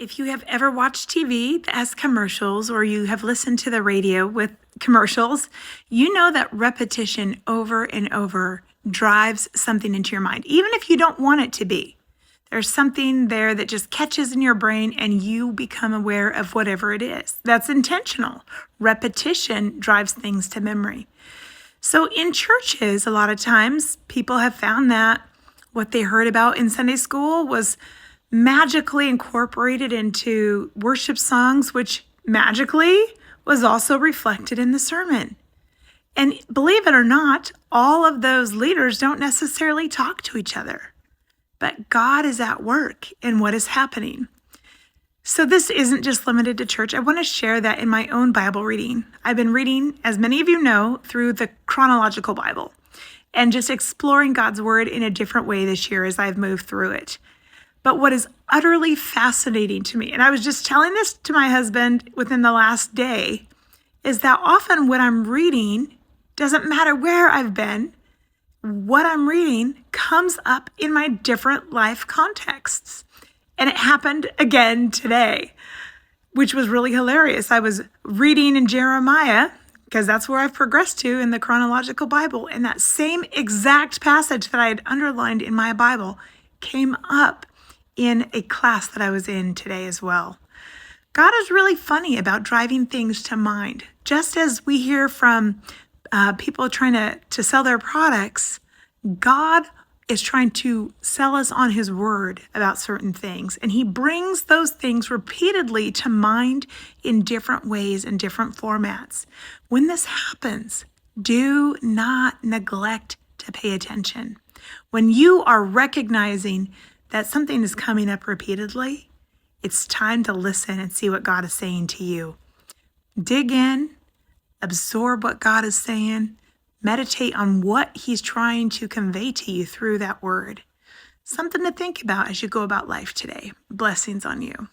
If you have ever watched TV that has commercials or you have listened to the radio with commercials, you know that repetition over and over drives something into your mind, even if you don't want it to be. There's something there that just catches in your brain and you become aware of whatever it is. That's intentional. Repetition drives things to memory. So in churches, a lot of times people have found that what they heard about in Sunday school was magically incorporated into worship songs, which magically was also reflected in the sermon. And believe it or not, all of those leaders don't necessarily talk to each other, but God is at work in what is happening. So this isn't just limited to church. I want to share that in my own Bible reading. I've been reading, as many of you know, through the chronological Bible and just exploring God's word in a different way this year as I've moved through it. But what is utterly fascinating to me, and I was just telling this to my husband within the last day, is that often what I'm reading, doesn't matter where I've been, what I'm reading comes up in my different life contexts. And it happened again today, which was really hilarious. I was reading in Jeremiah, because that's where I've progressed to in the chronological Bible, and that same exact passage that I had underlined in my Bible came up in a class that I was in today as well. God is really funny about driving things to mind. Just as we hear from people trying to sell their products, God is trying to sell us on his word about certain things. And he brings those things repeatedly to mind in different ways and different formats. When this happens, do not neglect to pay attention. When you are recognizing that something is coming up repeatedly, it's time to listen and see what God is saying to you. Dig in, absorb what God is saying, meditate on what he's trying to convey to you through that word. Something to think about as you go about life today. Blessings on you.